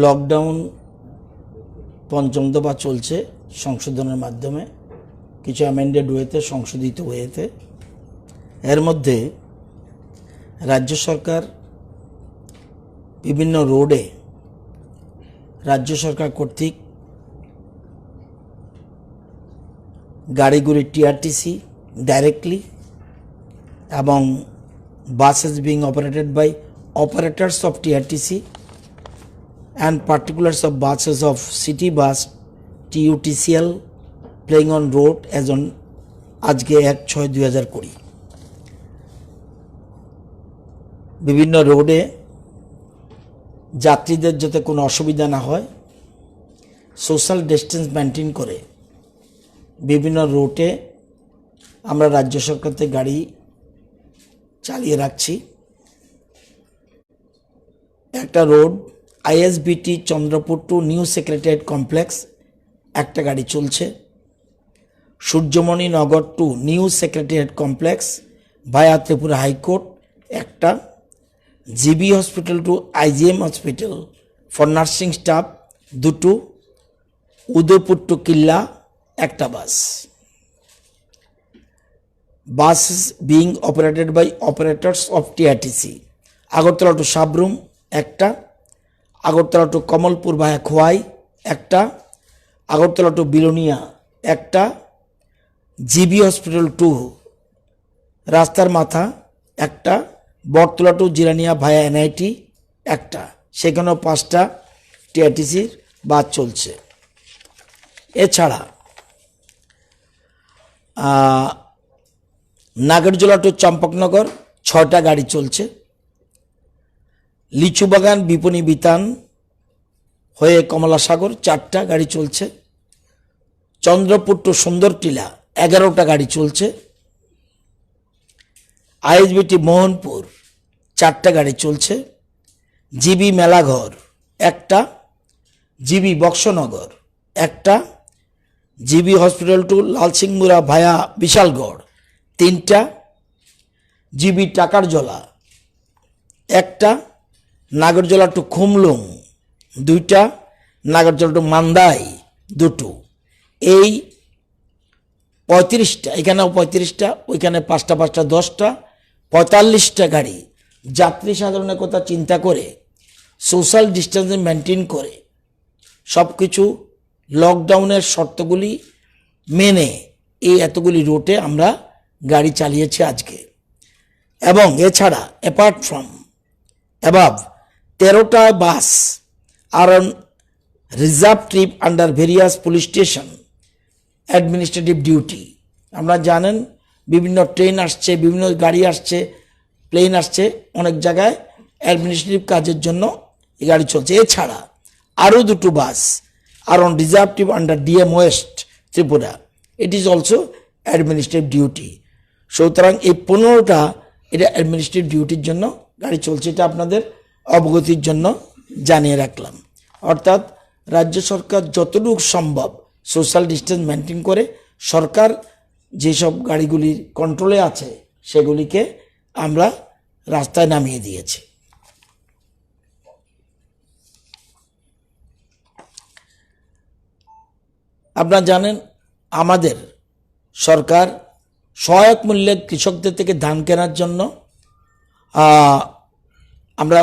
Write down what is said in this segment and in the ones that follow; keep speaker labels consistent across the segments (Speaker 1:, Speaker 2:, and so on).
Speaker 1: Lockdown পঞ্চম দফা চলছে সংশোধনের মাধ্যমে, কিছু অ্যামেন্ডেড ওয়েতে, সংশোধিত ওয়েতে। এর মধ্যে রাজ্য সরকার বিভিন্ন রোডে রাজ্য সরকার কর্তৃক গাড়িগুলি টিআরটিসি ডাইরেক্টলি এবং buses being operated by operators of TRTC and particulars of buses of city bus TUTCL playing on road as on আজকে 1/6/2020। বিভিন্ন রোডে যাত্রীদের যাতে কোনো অসুবিধা না হয়, সোশ্যাল ডিস্টেন্স মেনটেন করে বিভিন্ন রুটে আমরা রাজ্য সরকার থেকে গাড়ি চালিয়ে রাখছি। একটা road ISBT Chandrapur to new secretariat complex একটা গাড়ি চলছে। Suryamani Nagar to new secretariat complex via Tripura high court একটা। GB hospital to IGM hospital for nursing staff দুটো। উদয়পুর টু কিল্লা একটা bus. Buses being operated by operators of TRTC Agartala to Sabroom একটা। আগরতলা টু কমলপুর ভায়া খোয়াই একটা। Agartala two Belonia একটা। GB hospital two রাস্তার মাথা একটা। বটতলা টু জিরানিয়া ভায়া NIT একটা। সেখানেও 5টা টিআরটিসির বাস চলছে। এছাড়া নাগরজোলা টু চম্পকনগর 6টা গাড়ি চলছে। লিচুবাগান বিপণী বিতান হয়ে কমলাসাগর 4টা গাড়ি চলছে। চন্দ্রপুর টু সুন্দরটিলা 11টা গাড়ি চলছে। আইএসবিটি মোহনপুর 4টা গাড়ি চলছে। জিবি মেলাঘর একটা। জিবি বক্সনগর একটা। জিবি হসপিটাল টু লালসিংমুরা ভায়া বিশালগড় 3টা। জিবি টাকারজলা একটা। নাগরজোলা টু খুমলুং 2টা। নাগরজোলা টু মান্দাই 2টো। এই 35টা, এখানেও 35টা, ওইখানে 5টা 5টা 10টা, 45টা গাড়ি যাত্রী সাধারণের কথা চিন্তা করে, সোশ্যাল ডিস্টেন্স মেনটেন করে, সব কিছু লকডাউনের শর্তগুলি মেনে এই এতগুলি রুটে আমরা গাড়ি চালিয়েছি আজকে। এবং এছাড়া অ্যাপার্ট ফ্রম অ্যাবাভ 13টা bus are on reserve trip under various police station administrative duty. আমরা জানেন বিভিন্ন ট্রেন আসছে, বিভিন্ন গাড়ি আসছে, প্লেন আসছে, অনেক জায়গায় অ্যাডমিনিস্ট্রেটিভ কাজের জন্য এই গাড়ি চলছে। এছাড়া আরও 2টো bus are on reserve trip under DM West Tripura, it is also administrative duty. সুতরাং এই 15টা এটা অ্যাডমিনিস্ট্রেটিভ ডিউটির জন্য গাড়ি চলছে। এটা আপনাদের অবগতির জন্য জানিয়ে রাখলাম। অর্থাৎ রাজ্য সরকার যতটুকু সম্ভব সোশ্যাল ডিস্টেন্স মেনটেন করে সরকার যেসব গাড়িগুলির কন্ট্রোলে আছে সেগুলিকে আমরা রাস্তায় নামিয়ে দিয়েছি। আপনারা জানেন আমাদের সরকার সহায়ক মূল্যে কৃষকদের থেকে ধান কেনার জন্য আমরা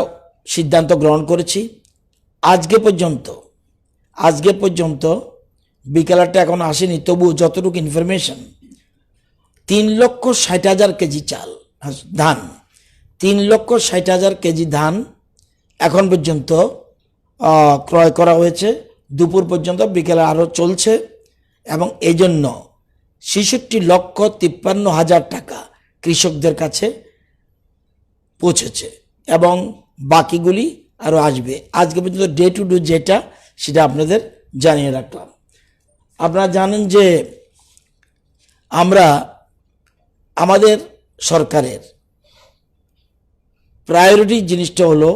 Speaker 1: সিদ্ধান্ত গ্রহণ করেছি। আজকে পর্যন্ত বিকেলারটা এখন আসেনি, তবু যতটুকু ইনফরমেশন 3,60,000 কেজি চাল ধান, 3,60,000 কেজি ধান এখন পর্যন্ত ক্রয় করা হয়েছে। দুপুর পর্যন্ত, বিকেলে আরও চলছে। এবং এই জন্য 66,53,000 টাকা কৃষকদের কাছে পৌঁছেছে এবং বাকিগুলি আরও আসবে। আজকে পর্যন্ত ডে টু ডে যেটা, সেটা আপনাদের জানিয়ে রাখলাম। আপনারা জানেন যে আমরা আমাদের সরকারের প্রায়োরিটি জিনিসটা হলো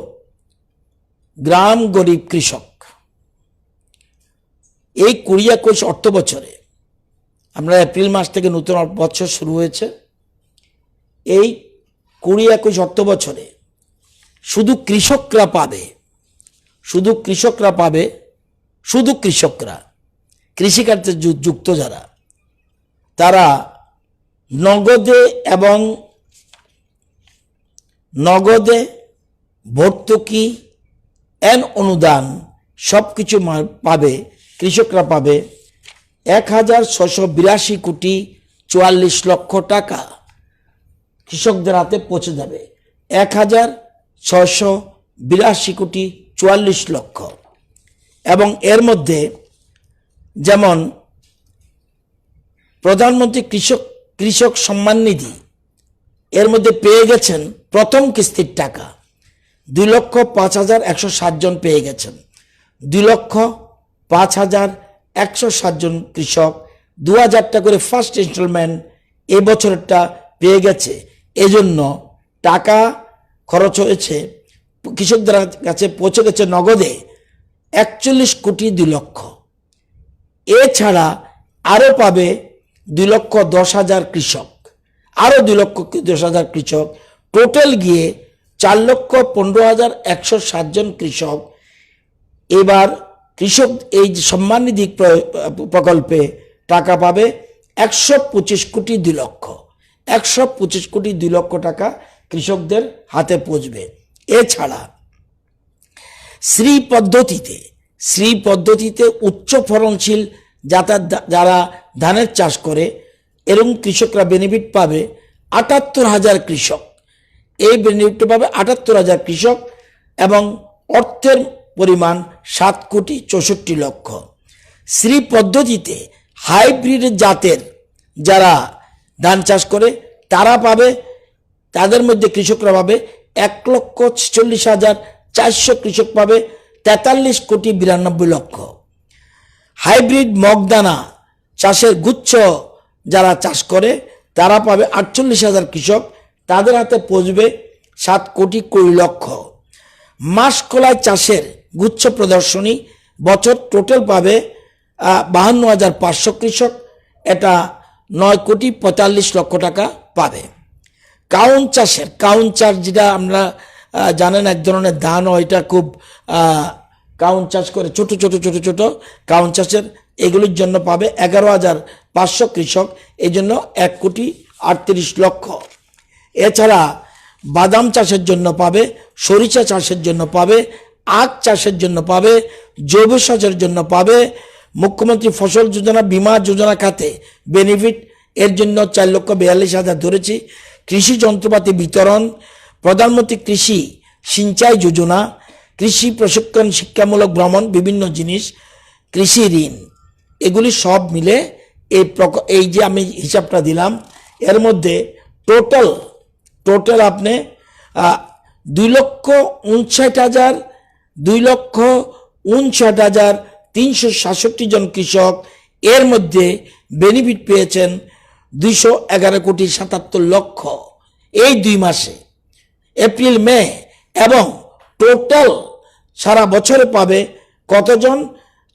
Speaker 1: গ্রাম গরিব কৃষক। এই 20-21 অর্থ বছরে, আমরা এপ্রিল মাস থেকে নতুন বছর শুরু হয়েছে, এই 20-21 অর্থ বছরে শুধু কৃষকরা পাবে শুধু কৃষকরা পাবে, শুধু কৃষকরা, কৃষিকার্যে যুক্ত যারা, তারা নগদে এবং নগদে ভর্তুকি অনুদান সব কিছু পাবে। কৃষকরা পাবে 1,682 কোটি 44 লক্ষ টাকা কৃষকদের হাতে পৌঁছে যাবে। 1,682 কোটি 44 লক্ষ। এবং এর মধ্যে যেমন প্রধানমন্ত্রী কৃষক সম্মান নিধি, এর মধ্যে পেয়ে গেছেন প্রথম কিস্তির টাকা 2,05,160 জন পেয়ে গেছেন। 2,05,160 জন কৃষক 2,000 টাকা করে ফার্স্ট ইনস্টলমেন্ট এই বছরটা পেয়ে গেছে। এজন্য টাকা খরচ হয়েছে, কৃষকদের কাছে পৌঁছে গেছে নগদে 41 কোটি 2 লক্ষ। এছাড়া আরও পাবে 2,10,000 কৃষক, আরও 2,10,000 কৃষক, টোটাল গিয়ে 4,15,160 জন কৃষক এবার কৃষক এই সম্মান নিধি প্রকল্পে টাকা পাবে 125 কোটি 2 লক্ষ। 125 কোটি 2 লক্ষ টাকা কৃষকদের হাতে পৌঁছবে। এছাড়া শ্রী পদ্ধতিতে উচ্চ ফলনশীল যারা ধানের চাষ করে এরকম কৃষকরা বেনিফিট পাবে 78,000 কৃষক। এই বেনিফিট পাবে 78,000 কৃষক এবং অর্থের পরিমাণ 7 কোটি 64 লক্ষ। শ্রী পদ্ধতিতে হাইব্রিড জাতের যারা ধান চাষ করে তারা পাবে, তাদের মধ্যে কৃষকরা পাবে 1,46,400 কৃষক পাবে 43 কোটি 92 লক্ষ। হাইব্রিড মগদানা চাষের গুচ্ছ যারা চাষ করে তারা পাবে 48,000 কৃষক, তাদের হাতে পৌঁছবে 7 কোটি 20 লক্ষ। মাসকলাই চাষের গুচ্ছ প্রদর্শনী বছর টোটাল পাবে 52,500 কৃষক, এটা 9 কোটি 45 লক্ষ টাকা পাবে। কাউন চাষ যেটা আমরা জানেন এক ধরনের ধান হয়, এটা খুব কাউন চাষ করে ছোট কাউন চাষের, এগুলির জন্য পাবে 11,500 কৃষক, এই জন্য 1 কোটি 38 লক্ষ। এছাড়া বাদাম চাষের জন্য পাবে, সরিষা চাষের জন্য পাবে, আখ চাষের জন্য পাবে, জৈব চাষের জন্য পাবে। মুখ্যমন্ত্রী ফসল যোজনা বীমা যোজনা খাতে বেনিফিট এর জন্য 4,42,000 ধরেছি। কৃষি যন্ত্রপাতি বিতরণ, প্রধানমন্ত্রী কৃষি সিঞ্চাই যোজনা, কৃষি প্রশিক্ষণ, শিক্ষামূলক ভ্রমণ, বিভিন্ন জিনিস, কৃষি ঋণ, এগুলি সব মিলে এই যে আমি হিসাবটা দিলাম এর মধ্যে টোটাল আপনি 2,59,367 জন কৃষক এর মধ্যে বেনিফিট পেয়েছেন 211 কোটি 77 লক্ষ এই 2 মাসে, এপ্রিল মে, এবং টোটাল সারা বছরে পাবে কতজন?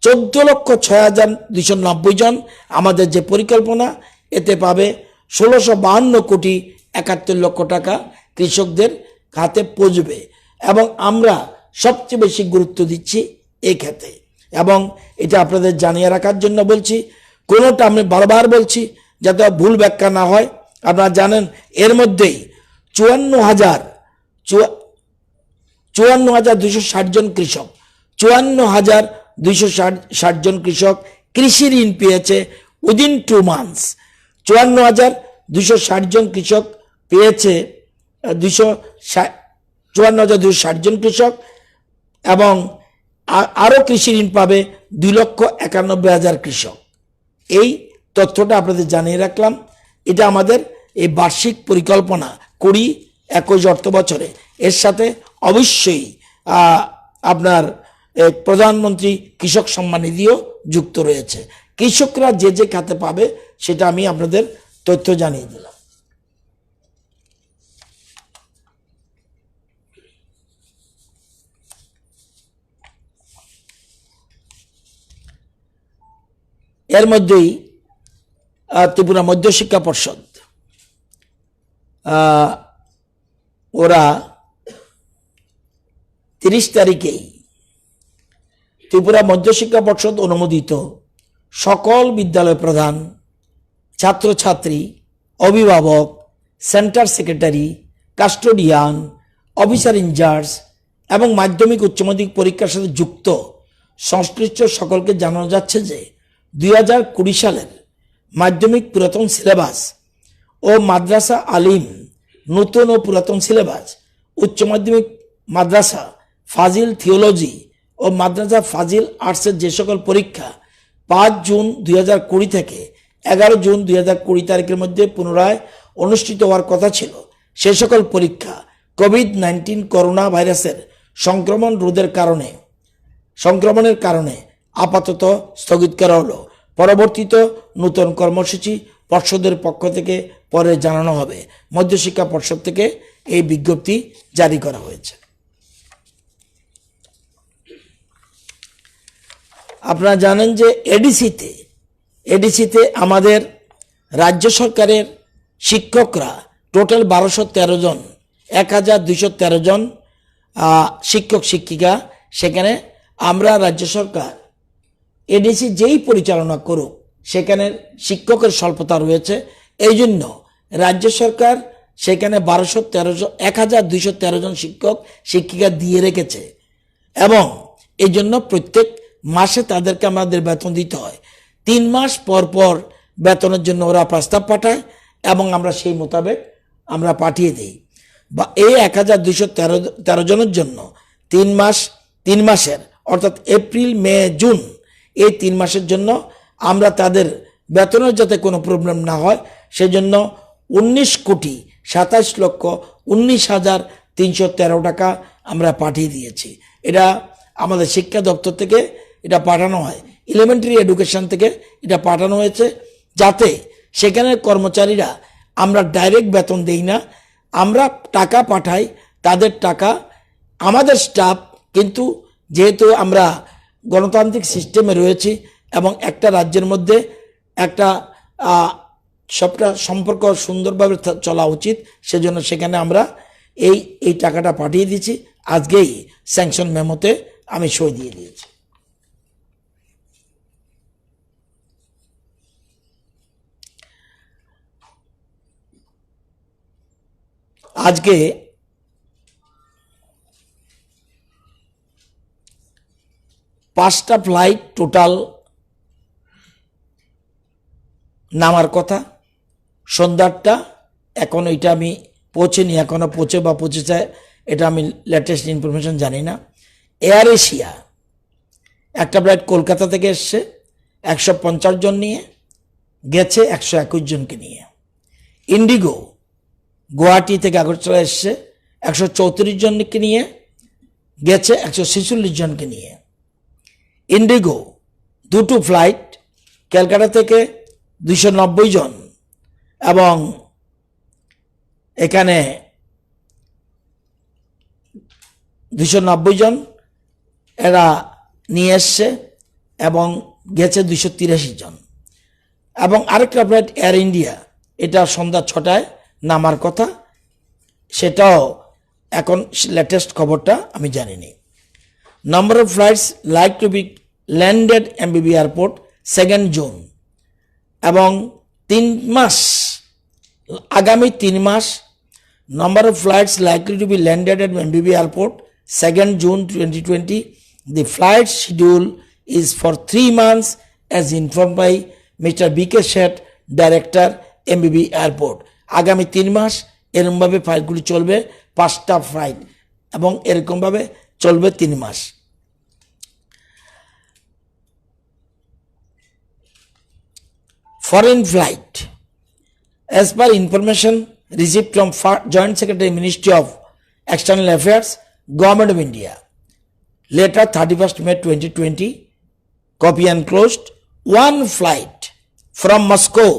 Speaker 1: 14,06,290 জন। আমাদের যে পরিকল্পনা এতে পাবে 1,652 কোটি 71 লক্ষ টাকা কৃষকদের হাতে পৌঁছবে। এবং আমরা সবচেয়ে বেশি গুরুত্ব দিচ্ছি এই ক্ষেত্রে, এবং এটা আপনাদের জানিয়ে রাখার জন্য বলছি। কোনোটা আমি বারবার বলছি যাতে ভুল ব্যাখ্যা না হয়। আপনারা জানেন এর মধ্যেই 54,260 জন কৃষক 54,260 জন কৃষক কৃষি ঋণ পেয়েছে উইদিন 2 মান্থস। 54,260 জন কৃষক পেয়েছে 54,260 জন কৃষক, এবং আরও কৃষি ঋণ পাবে 2,91,000 কৃষক। এই তথ্যটা আপনাদের জানিয়ে রাখলাম। এটা আমাদের এই বার্ষিক পরিকল্পনা 20-21 অর্থ বছরে। এর সাথে অবশ্যই আপনার প্রধানমন্ত্রী কৃষক সম্মান নিধিও যুক্ত রয়েছে। কৃষকরা যে খাতে পাবে সেটা আমি আপনাদের তথ্য জানিয়ে দিলাম। এর মধ্যেই ত্রিপুরা মধ্যশিক্ষা পর্ষদ ওরা 30 তারিখেই ত্রিপুরা মধ্যশিক্ষা পর্ষদ অনুমোদিত সকল বিদ্যালয় প্রধান, ছাত্রছাত্রী, অভিভাবক, centre secretary, custodian, officer in charge এবং মাধ্যমিক উচ্চ মাধ্যমিক পরীক্ষার সাথে যুক্ত সংশ্লিষ্ট সকলকে জানানো যাচ্ছে যে 2020 সালের মাধ্যমিক পুরাতন সিলেবাস ও মাদ্রাসা আলিম নতুন ও পুরাতন সিলেবাস, উচ্চ মাধ্যমিক মাদ্রাসা ফাজিল থিওলজি ও মাদ্রাসা ফাজিল আর্টসের যে সকল পরীক্ষা 5 জুন 2020 থেকে 11 জুন 2020 তারিখের মধ্যে পুনরায় অনুষ্ঠিত হওয়ার কথা ছিল, সে সকল পরীক্ষা কোভিড-19 করোনা ভাইরাসের সংক্রমণের কারণে আপাতত স্থগিত করা হলো। পরবর্তীতে নতুন কর্মসূচি পর্ষদের পক্ষ থেকে পরে জানানো হবে। মধ্যশিক্ষা পর্ষদ থেকে এই বিজ্ঞপ্তি জারি করা হয়েছে। আপনারা জানেন যে এডিসিতে আমাদের রাজ্য সরকারের শিক্ষকরা টোটাল 1213 জন, 1213 জন শিক্ষক শিক্ষিকা। সেখানে আমরা রাজ্য সরকার এডিসি যেই পরিচালনা করুক সেখানে শিক্ষকের স্বল্পতা রয়েছে, এই জন্য রাজ্য সরকার সেখানে 1213 জন শিক্ষক শিক্ষিকা দিয়ে রেখেছে এবং এই জন্য প্রত্যেক মাসে তাদেরকে আমাদের বেতন দিতে হয়। 3 মাস পর পর বেতনের জন্য ওরা প্রস্তাব পাঠায় এবং আমরা সেই মোতাবেক আমরা পাঠিয়ে দিই। বা এই 1213 জনের জন্য 3 মাসের অর্থাৎ এপ্রিল, মে, জুন এই 3 মাসের জন্য আমরা তাদের বেতনের যাতে কোনো প্রবলেম না হয় সেজন্য 19,27,19,313 টাকা আমরা পাঠিয়ে দিয়েছি। এটা আমাদের শিক্ষা দপ্তর থেকে এটা পাঠানো হয়, এলিমেন্টারি এডুকেশন থেকে এটা পাঠানো হয়েছে, যাতে সেখানের কর্মচারীরা আমরা ডাইরেক্ট বেতন দেই না, আমরা টাকা পাঠাই, তাদের টাকা আমাদের স্টাফ, কিন্তু যেহেতু আমরা গণতান্ত্রিক সিস্টেমে রয়েছি এবং একটা রাজ্যের মধ্যে একটা সবটা সম্পর্ক সুন্দরভাবে চলা উচিত, সেজন্য সেখানে আমরা এই টাকাটা পাঠিয়ে দিয়েছি। আজকেই স্যাংশন মেমোতে আমি সই দিয়ে দিয়েছি। আজকে পাঁচটা ফ্লাইট টোটাল নামার কথা, সন্ধ্যাটা এখন এটা আমি পৌঁছেনি, এখনো পৌঁছেছে এটা আমি লেটেস্ট ইনফরমেশন জানি না। এয়ার এশিয়া একটা ফ্লাইট কলকাতা থেকে এসছে 150 জন নিয়ে, গেছে 121 জনকে নিয়ে। ইন্ডিগো গুয়াহাটি থেকে আগরতলা এসছে 134 জনকে নিয়ে, গেছে 146 জনকে নিয়ে। ইন্ডিগো দুটো ফ্লাইট ক্যালকাটা থেকে 290 জন এবং এখানে 290 জন এরা নিয়ে এসছে এবং গেছে 283 জন। এবং আরেকটা ফ্লাইট এয়ার ইন্ডিয়া, এটা সন্ধ্যা 6টায় নামার কথা, সেটাও এখন লেটেস্ট খবরটা আমি জানিনি। Number of flights like to be landed MBB airport 2 June এবং 3 মাস, আগামী 3 মাস number of flights likely to be landed at MBB airport 2 June 2020. The flight schedule is for 3 months as informed by Mr. B.K. Sheth, Director, MBB Airport. আগামী 3 মাস এরকমভাবে ফ্লাইটগুলি চলবে, 5টা flight এবং এরকমভাবে চলবে 3 মাস। Foreign flight, as per information received from Joint Secretary, Ministry of External Affairs, Government of India, later 31st May 2020, copy enclosed, one flight from Moscow,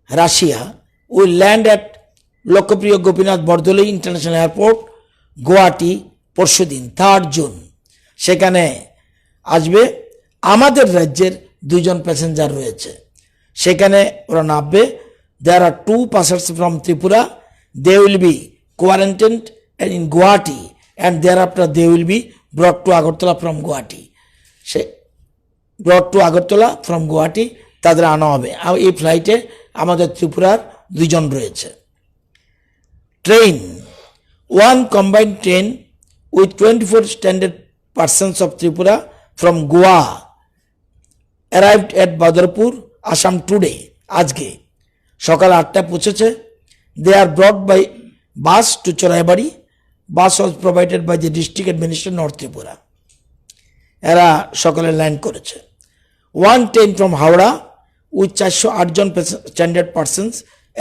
Speaker 1: Russia, will land at Lokpriya Gopinath Bardoli International Airport, Guwahati, পরশুদিন 3 June. সেখানে আসবে আমাদের রাজ্যের 2 জন passenger রয়েছে, সেখানে ওরা নামবে। There are 2 passengers from Tripura, they will be quarantined in Guwahati and thereafter they will be brought to Agartala from Guwahati. Say broad two Agartala from Guwahati তাদের আনা হবে। আর এই ফ্লাইটে আমাদের ত্রিপুরার 2 জন রয়েছে। Train, one combined train with 24 standard persons of Tripura from Goa arrived at Badarpur, Assam today, আজকে সকাল 8টায় পৌঁছেছে। They are brought by bus to Choraibari. Bus was provided by the district administration North Tripura. এরা সকালে land করেছে। One train from Howrah with 408 John standard persons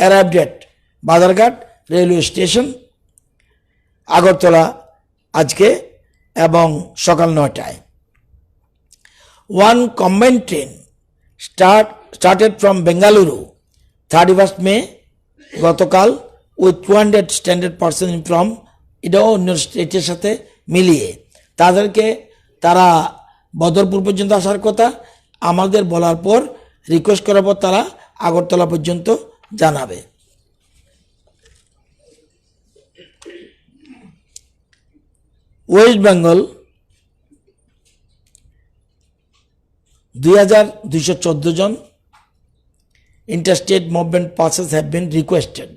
Speaker 1: arrived at Badarghat railway station, Agartala আজকে এবং সকাল 9টায়। One combined train started from Bengaluru 31st May গতকাল with 200 standard person from এটাও অন্য স্টেটের সাথে মিলিয়ে তারা বদরপুর পর্যন্ত আসার কথা, আমাদের বলার পর রিকোয়েস্ট করার পর তারা আগরতলা পর্যন্ত জানাবে। ওয়েস্ট বেঙ্গল 2214 জন interstate movement passes have been requested.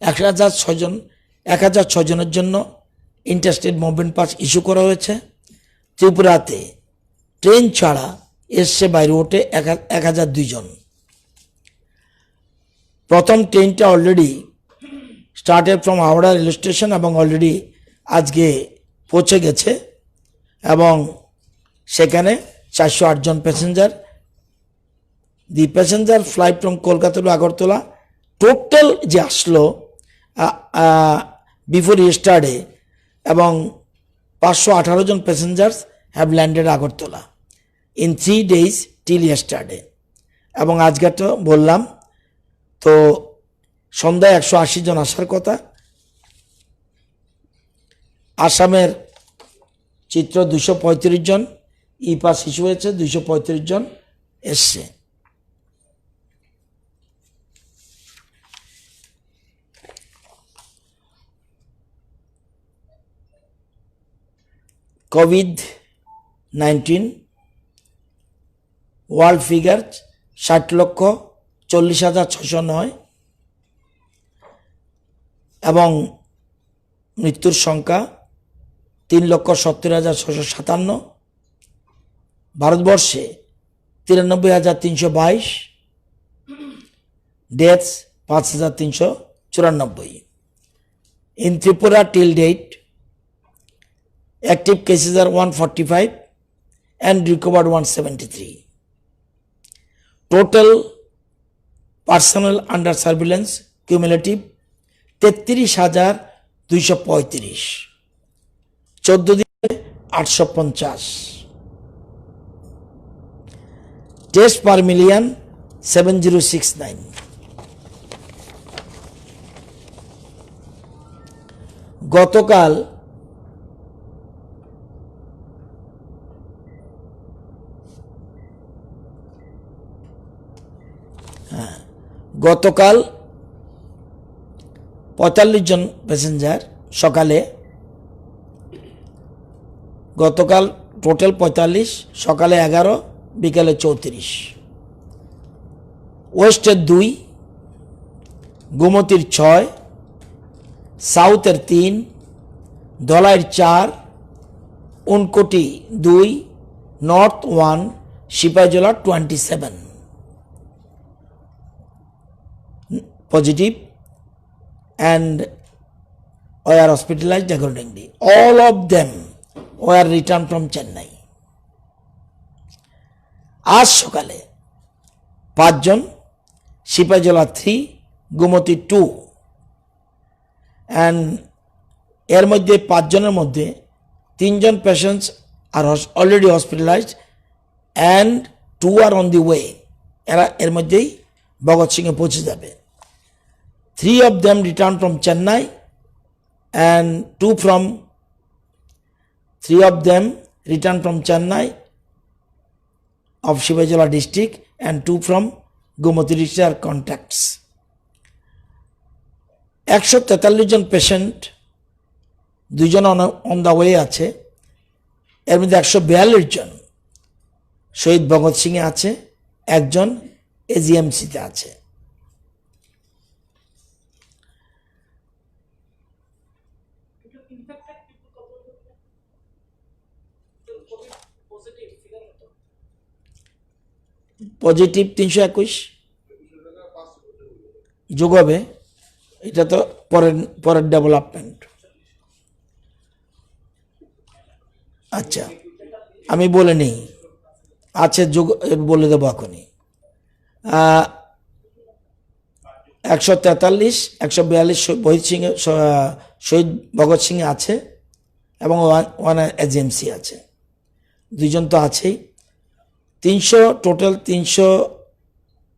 Speaker 1: 1006 জনের জন্য ইন্টারস্টেট মুভমেন্ট পাস ইস্যু করা হয়েছে। ত্রিপুরাতে ট্রেন ছাড়া এসছে বাই রোডে 1002 জন। প্রথম ট্রেনটা already started from Howrah rail station এবং অলরেডি আজকে পৌঁছে গেছে এবং সেখানে 408 জন passenger. The passenger flight from Kolkata to Agartala total যে আসলো বিফোর ইয়েস্টারডে এবং 518 জন passengers have landed Agartala in 3 days till yesterday. এবং আজকে তো বললাম তো সন্ধ্যায় 180 জন আসার কথা। আসামের চিত্র 235 জন ই পাস ইস্যু হয়েছে, 235 জন এসছে। COVID-19 ওয়ার্ল্ড ফিগার 60,40,609 এবং মৃত্যুর সংখ্যা 3,70,657। ভারতবর্ষে 93,322, deaths 5,394। In Tripura till date active cases are 145 and recovered 173. Total personnel under surveillance cumulative 33,235, 14 দিনে 850। Test per million 7069। গতকাল গতকাল 45 জন প্যাসেঞ্জার সকালে, গতকাল টোটাল 45, সকালে 11, বিকালে 34। ওয়েস্টের 2, গোমতীর 6, সাউথের 3, ধলাইয়ের 4, Unakoti 2, north 1, Sepahijala 27 positive and were hospitalized accordingly. All of them were returned from Chennai. আজ সকালে 5 জন, সিপাহীজলা 3, গোমতী 2 and এর মধ্যে 5 জনের মধ্যে 3 জন patients are already hospitalised and 2 are on the way. এরা এর মধ্যেই ভগৎ সিংয়ে পৌঁছে যাবে। 3 of them returned from Chennai and 3 of them returned from Chennai of Sibajala district and 2 from Gomati district are contacts. 143 জন পেশেন্ট, 2 জন অন দ্য ওয়ে আছে। এর মধ্যে 142 জন শহীদ ভগৎ সিংয়ে আছে, একজন এজিএমসিতে আছে। পজিটিভ 321 যোগ হবে, এটা তো পরের ডেভেলপমেন্ট। আচ্ছা আমি বলে নিই, আছে যোগ বলে দেবো এখনই। 143 142 শহীদ ভগৎ সিং আছে এবং ওয়ান এজেন্সি আছে, দুইজন তো আছেই। 300 total 300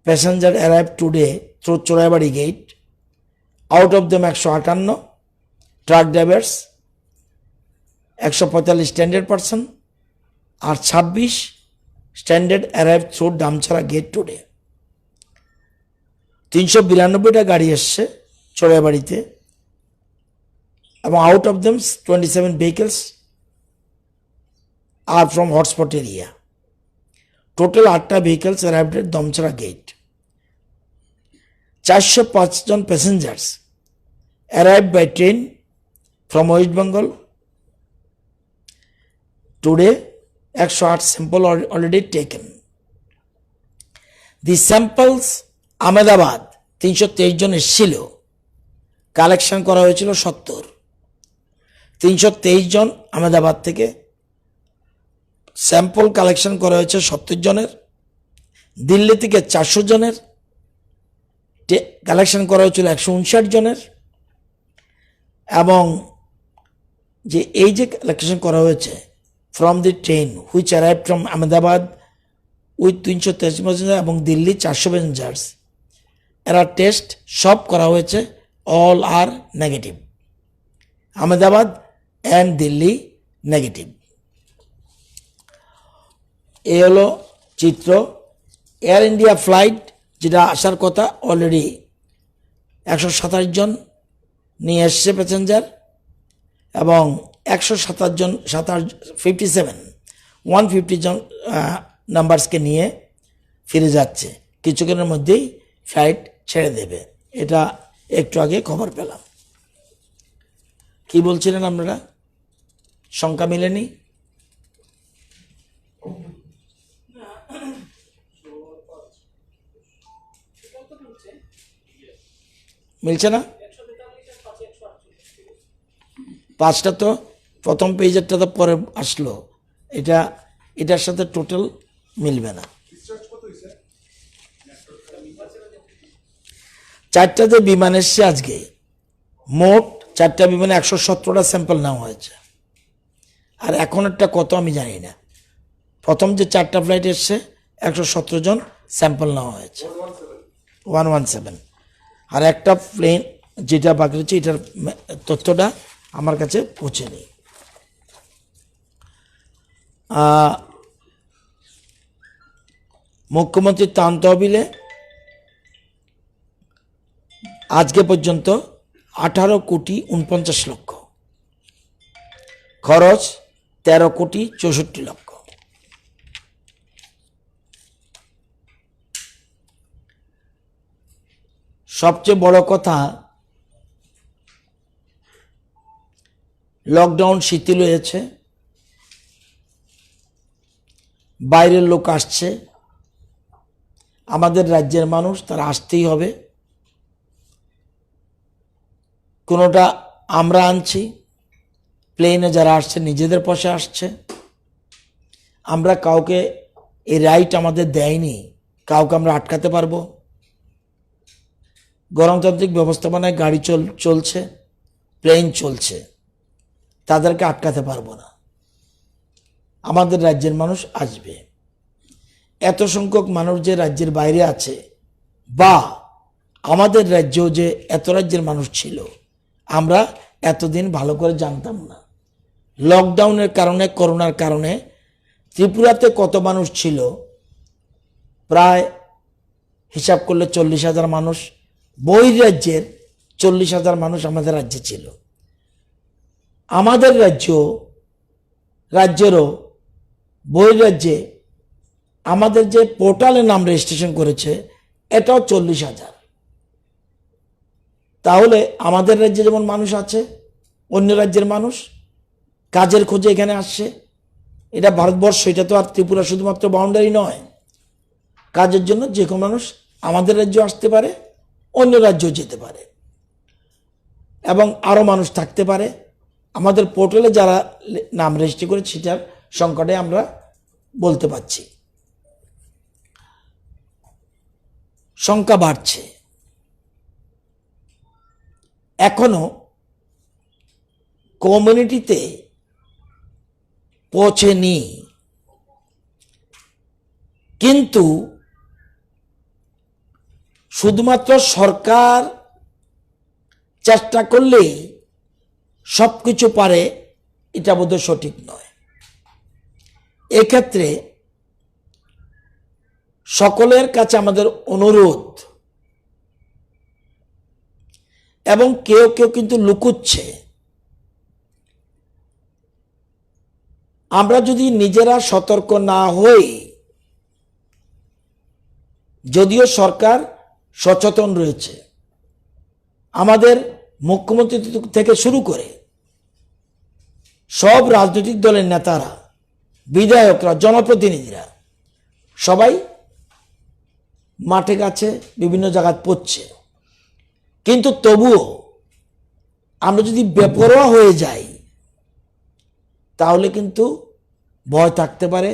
Speaker 1: passenger arrive today through Choraibari gate. Out of them 158 truck drivers, 145 standard person are 26 standard arrive through Damchhara gate today. 392টা গাড়ি এসছে চোরাইবাড়িতে এবং out of them 27 vehicles are from hotspot area. Total 8টা vehicles arrived at Damchhara gate. 405 জন passengers arrive by train from West Bengal today. 108 sample already taken. The samples Ahmedabad 323 জন এসেছিল, collection করা হয়েছিল 70। 323 জন আহমেদাবাদ থেকে স্যাম্পল কালেকশন করা হয়েছে 70 জনের। দিল্লি থেকে 400 জনের কালেকশন করা হয়েছিল 159 জনের। এবং যে এই যে কালেকশন করা হয়েছে from the train which arrive from Ahmedabad with 323 passenger এবং দিল্লি 400 প্যাসেঞ্জার্স, এরা টেস্ট সব করা হয়েছে, all are negative. Ahmedabad and Delhi negative. এই হলো চিত্র। এয়ার ইন্ডিয়া ফ্লাইট যেটা আসার কথা অলরেডি 127 জন নিয়ে এসছে প্যাসেঞ্জার এবং 127 জন 150 জন নাম্বারসকে নিয়ে ফিরে যাচ্ছে। কিছুক্ষণের মধ্যেই ফ্লাইট ছেড়ে দেবে, এটা একটু আগে খবর পেলাম। কি বলছিলেন আপনারা? সংখ্যা মিলেনি? মিলছে না? 5টা তো প্রথম পেজেরটা তো পরে আসলো, এটার সাথে টোটাল মিলবে না। 4টাতে বিমান এসছে আজকে, মোট 4টা বিমানে 117টা স্যাম্পল নেওয়া হয়েছে। আর এখন একটা কত আমি জানি না। প্রথম যে 4টা ফ্লাইট এসছে 117 জন স্যাম্পল নেওয়া হয়েছে, 117। আর একটা প্লেন যেটা বাকি রয়েছে এটার তথ্যটা আমার কাছে পৌঁছেনি। মুখ্যমন্ত্রীর ত্রাণ তহবিলে আজকে পর্যন্ত 18,49,00,000, খরচ 13,64,00,000। সবচেয়ে বড় কথা, লকডাউন শিথিল হয়েছে, বাইরের লোক আসছে, আমাদের রাজ্যের মানুষ তারা আসতেই হবে। কোনোটা আমরা আনছি, প্লেনে যারা আসছে নিজেদের পয়সা আসছে। আমরা কাউকে এই রাইট আমাদের দেয়নি, কাউকে আমরা আটকাতে পারবো? গণতান্ত্রিক ব্যবস্থাপনায় গাড়ি চলছে, প্লেন চলছে, তাদেরকে আটকাতে পারবো না। আমাদের রাজ্যের মানুষ আসবে। এত সংখ্যক মানুষ যে রাজ্যের বাইরে আছে বা আমাদের রাজ্যেও যে এত রাজ্যের মানুষ ছিল, আমরা এতদিন ভালো করে জানতাম না। লকডাউনের কারণে, করোনার কারণে ত্রিপুরাতে কত মানুষ ছিল? প্রায় হিসাব করলে 40,000 মানুষ। বহির্রাজ্যের 40,000 মানুষ আমাদের রাজ্যে ছিল। আমাদের রাজ্যেরও বহির্রাজ্যে আমাদের যে পোর্টালে নাম রেজিস্ট্রেশন করেছে এটাও 40,000। তাহলে আমাদের রাজ্যে যেমন মানুষ আছে, অন্য রাজ্যের মানুষ কাজের খোঁজে এখানে আসছে, এটা ভারতবর্ষ, এটা তো আর ত্রিপুরা শুধুমাত্র বাউন্ডারি নয়। কাজের জন্য যে কোনো মানুষ আমাদের রাজ্যে আসতে পারে, অন্য রাজ্যেও যেতে পারে, এবং আরও মানুষ থাকতে পারে। আমাদের পোর্টালে যারা নাম রেজিস্ট্রি করে সেটার সংকটে আমরা বলতে পারছি সংখ্যা বাড়ছে। এখনো কমিউনিটিতে পৌঁছেনি, কিন্তু শুধুমাত্র সরকার চেষ্টা করলেই সবকিছু পারে এটা বোধহয় সঠিক নয়। এক্ষেত্রে সকলের কাছে আমাদের অনুরোধ, এবং কেউ কেউ কিন্তু লুকুচ্ছে, আমরা যদি নিজেরা সতর্ক না হই, যদিও সরকার সচেতন রয়েছে, আমাদের মুখ্যমন্ত্রী থেকে শুরু করে সব রাজনৈতিক দলের নেতারা, বিধায়করা, জনপ্রতিনিধিরা সবাই মাঠে কাছে বিভিন্ন জায়গায় পড়ছে, কিন্তু তবুও আমরা যদি বেপরোয়া হয়ে যাই তাহলে কিন্তু ভয় থাকতে পারে।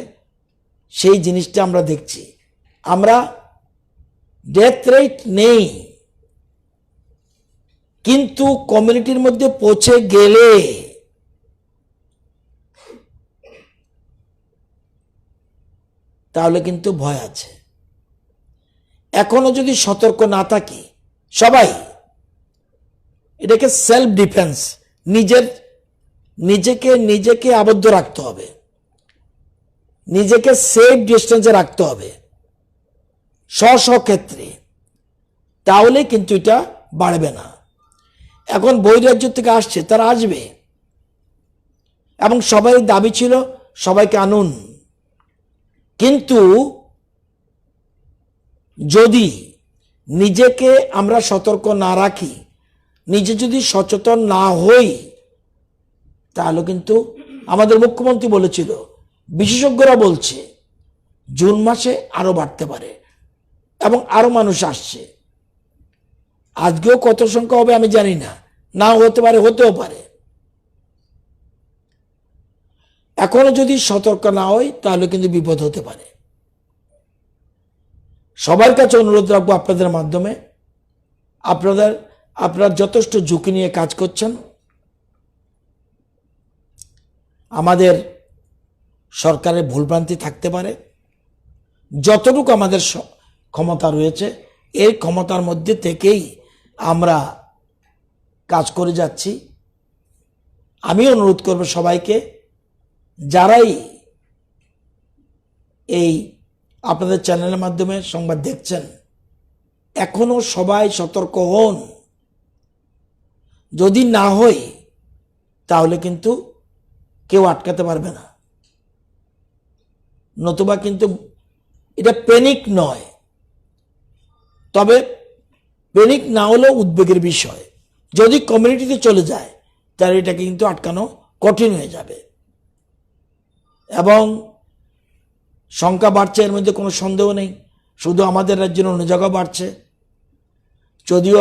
Speaker 1: সেই জিনিসটা আমরা দেখছি। আমরা ডেথ রেট নেই, কিন্তু কমিউনিটির মধ্যে পৌঁছে গেলে তাহলে কিন্তু ভয় আছে। এখনো যদি সতর্ক না থাকি সবাই, এটাকে সেলফ ডিফেন্স, নিজেকে আবদ্ধ রাখতে হবে, নিজেকে সেফ ডিস্টেন্সে রাখতে হবে স্ব ক্ষেত্রে, তাহলে কিন্তু এটা বাড়বে না। এখন বহিরাজ্য থেকে আসছে, তারা আসবে, এবং সবাই দাবি ছিল সবাইকে আনুন, কিন্তু যদি নিজেকে আমরা সতর্ক না রাখি, নিজে যদি সচেতন না হই, তাহলে কিন্তু আমাদের মুখ্যমন্ত্রী বলেছিল, বিশেষজ্ঞরা বলছে জুন মাসে আরো বাড়তে পারে, এবং আরো মানুষ আসছে। আজকেও কত সংখ্যা হবে আমি জানি না, নাও হতে পারে, হতেও পারে। এখনো যদি সতর্ক না হই তাহলে কিন্তু বিপদ হতে পারে। সবার কাছে অনুরোধ রাখবো আপনাদের মাধ্যমে, আপনারা যথেষ্ট ঝুঁকি নিয়ে কাজ করছেন। আমাদের সরকারের ভুলভ্রান্তি থাকতে পারে, যতটুকু আমাদের ক্ষমতা রয়েছে এই ক্ষমতার মধ্যে থেকেই আমরা কাজ করে যাচ্ছি। আমি অনুরোধ করব সবাইকে, যারাই এই আপনাদের চ্যানেলের মাধ্যমে সংবাদ দেখছেন, এখনো সবাই সতর্ক হন। যদি না হই তাহলে কিন্তু কেউ আটকাতে পারবে না। নতুবা কিন্তু এটা প্যানিক নয়, তবে প্যানিক না হলেও উদ্বেগের বিষয়। যদি কমিউনিটিতে চলে যায় তাহলে এটাকে কিন্তু আটকানো কঠিন হয়ে যাবে, এবং সংখ্যা বাড়ছে, এর মধ্যে কোনো সন্দেহ নেই। শুধু আমাদের রাজ্যের অন্য জায়গা বাড়ছে, যদিও